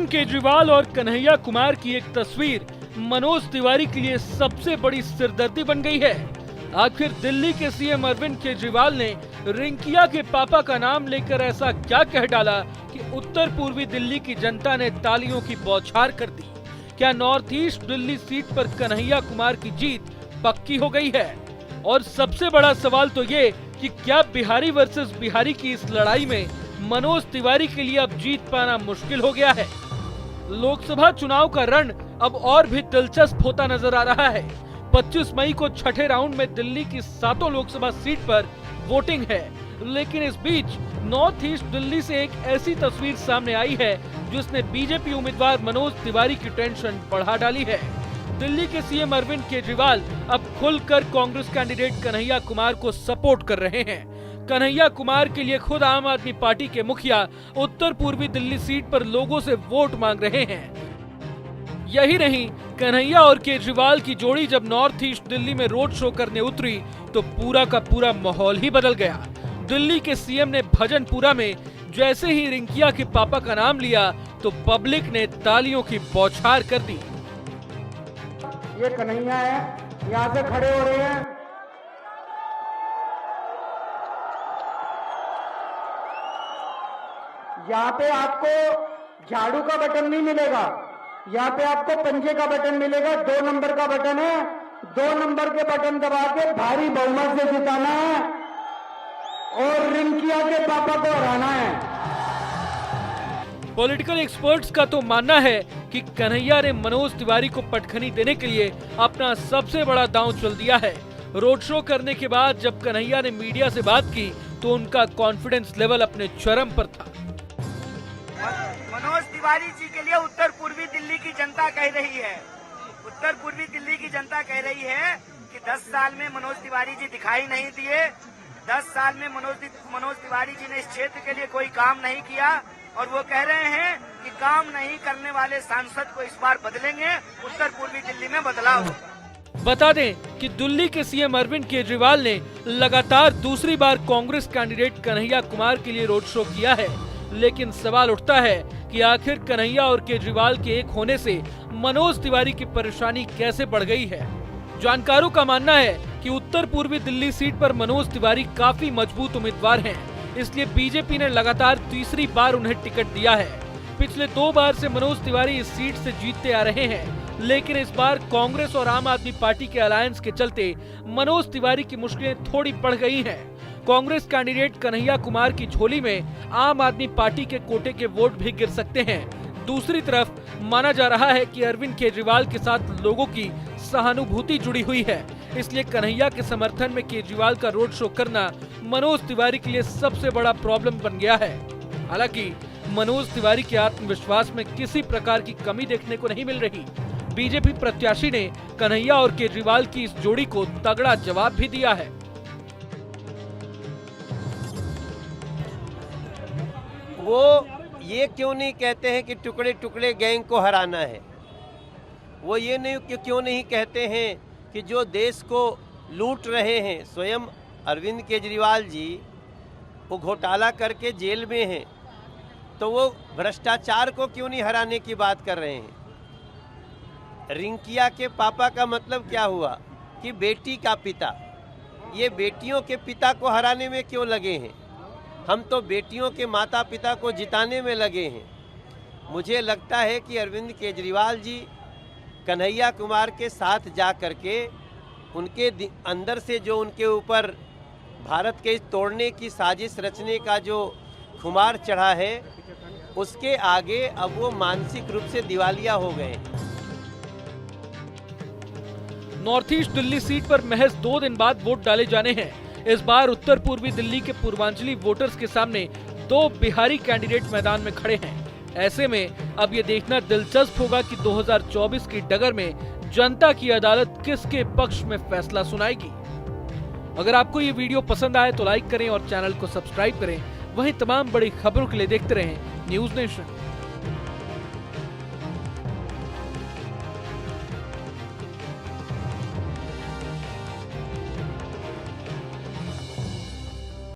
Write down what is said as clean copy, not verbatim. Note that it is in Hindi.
अरविंद केजरीवाल और कन्हैया कुमार की एक तस्वीर मनोज तिवारी के लिए सबसे बड़ी सिरदर्दी बन गई है। आखिर दिल्ली के सीएम अरविंद केजरीवाल ने रिंकिया के पापा का नाम लेकर ऐसा क्या कह डाला कि उत्तर पूर्वी दिल्ली की जनता ने तालियों की बौछार कर दी। क्या नॉर्थ ईस्ट दिल्ली सीट पर कन्हैया कुमार की जीत पक्की हो गई है? और सबसे बड़ा सवाल तो ये कि क्या बिहारी वर्सेस बिहारी की इस लड़ाई में मनोज तिवारी के लिए अब जीत पाना मुश्किल हो गया है? लोकसभा चुनाव का रण अब और भी दिलचस्प होता नजर आ रहा है। 25 मई को छठे राउंड में दिल्ली की 7 लोकसभा सीट पर वोटिंग है, लेकिन इस बीच नॉर्थ ईस्ट दिल्ली से एक ऐसी तस्वीर सामने आई है जिसने बीजेपी उम्मीदवार मनोज तिवारी की टेंशन बढ़ा डाली है। दिल्ली के सीएम अरविंद केजरीवाल अब खुलकर कांग्रेस कैंडिडेट कन्हैया कुमार को सपोर्ट कर रहे हैं। कन्हैया कुमार के लिए खुद आम आदमी पार्टी के मुखिया उत्तर पूर्वी दिल्ली सीट पर लोगों से वोट मांग रहे हैं। यही नहीं, कन्हैया और केजरीवाल की जोड़ी जब नॉर्थ ईस्ट दिल्ली में रोड शो करने उतरी तो पूरा का पूरा माहौल ही बदल गया। दिल्ली के सीएम ने भजनपुरा में जैसे ही रिंकिया के पापा का नाम लिया तो पब्लिक ने तालियों की बौछार कर दी। ये कन्हैया है, यहाँ से खड़े हो रहे हैं। यहाँ पे आपको झाड़ू का बटन नहीं मिलेगा, यहाँ पे आपको पंजे का बटन मिलेगा। 2 नंबर का बटन है, 2 नंबर के बटन दबा के भारी बहुमत से जिताना है और रिंकिया के पापा को हराना है। पॉलिटिकल एक्सपर्ट्स का तो मानना है कि कन्हैया ने मनोज तिवारी को पटखनी देने के लिए अपना सबसे बड़ा दांव चल दिया है। रोड शो करने के बाद जब कन्हैया ने मीडिया से बात की तो उनका कॉन्फिडेंस लेवल अपने चरम पर था। मनोज तिवारी जी के लिए उत्तर पूर्वी दिल्ली की जनता कह रही है, उत्तर पूर्वी दिल्ली की जनता कह रही है कि 10 साल में मनोज तिवारी जी दिखाई नहीं दिए। 10 साल में मनोज तिवारी जी ने इस क्षेत्र के लिए कोई काम नहीं किया और वो कह रहे हैं कि काम नहीं करने वाले सांसद को इस बार बदलेंगे, उत्तर पूर्वी दिल्ली में बदलाव। बता दें कि दिल्ली के सीएम अरविंद केजरीवाल ने लगातार दूसरी बार कांग्रेस कैंडिडेट कन्हैया कुमार के लिए रोड शो किया है, लेकिन सवाल उठता है कि आखिर कन्हैया और केजरीवाल के एक होने से मनोज तिवारी की परेशानी कैसे बढ़ गई है। जानकारों का मानना है कि उत्तर पूर्वी दिल्ली सीट पर मनोज तिवारी काफी मजबूत उम्मीदवार हैं, इसलिए बीजेपी ने लगातार तीसरी बार उन्हें टिकट दिया है। पिछले 2 बार से मनोज तिवारी इस सीट से जीतते आ रहे हैं, लेकिन इस बार कांग्रेस और आम आदमी पार्टी के अलायंस के चलते मनोज तिवारी की मुश्किलें थोड़ी बढ़ गई हैं। कांग्रेस कैंडिडेट कन्हैया कुमार की झोली में आम आदमी पार्टी के कोटे के वोट भी गिर सकते हैं। दूसरी तरफ माना जा रहा है कि अरविंद केजरीवाल के साथ लोगों की सहानुभूति जुड़ी हुई है, इसलिए कन्हैया के समर्थन में केजरीवाल का रोड शो करना मनोज तिवारी के लिए सबसे बड़ा प्रॉब्लम बन गया है। हालांकि मनोज तिवारी के आत्मविश्वास में किसी प्रकार की कमी देखने को नहीं मिल रही। बीजेपी प्रत्याशी ने कन्हैया और केजरीवाल की इस जोड़ी को तगड़ा जवाब भी दिया है। वो ये क्यों नहीं कहते हैं कि टुकड़े टुकड़े गैंग को हराना है? वो ये नहीं क्यों नहीं कहते हैं कि जो देश को लूट रहे हैं, स्वयं अरविंद केजरीवाल जी वो घोटाला करके जेल में हैं, तो वो भ्रष्टाचार को क्यों नहीं हराने की बात कर रहे हैं? रिंकिया के पापा का मतलब क्या हुआ कि बेटी का पिता, ये बेटियों के पिता को हराने में क्यों लगे हैं? हम तो बेटियों के माता पिता को जिताने में लगे हैं। मुझे लगता है कि अरविंद केजरीवाल जी कन्हैया कुमार के साथ जा करके उनके अंदर से जो उनके ऊपर भारत के तोड़ने की साजिश रचने का जो खुमार चढ़ा है, उसके आगे अब वो मानसिक रूप से दिवालिया हो गए। नॉर्थ ईस्ट दिल्ली सीट पर महज 2 दिन बाद वोट डाले जाने हैं। इस बार उत्तर पूर्वी दिल्ली के पूर्वांचली वोटर्स के सामने 2 बिहारी कैंडिडेट मैदान में खड़े हैं। ऐसे में अब ये देखना दिलचस्प होगा कि 2024 की डगर में जनता की अदालत किसके पक्ष में फैसला सुनाएगी। अगर आपको ये वीडियो पसंद आए तो लाइक करें और चैनल को सब्सक्राइब करें। वहीं तमाम बड़ी खबरों के लिए देखते रहें न्यूज़ नेशन।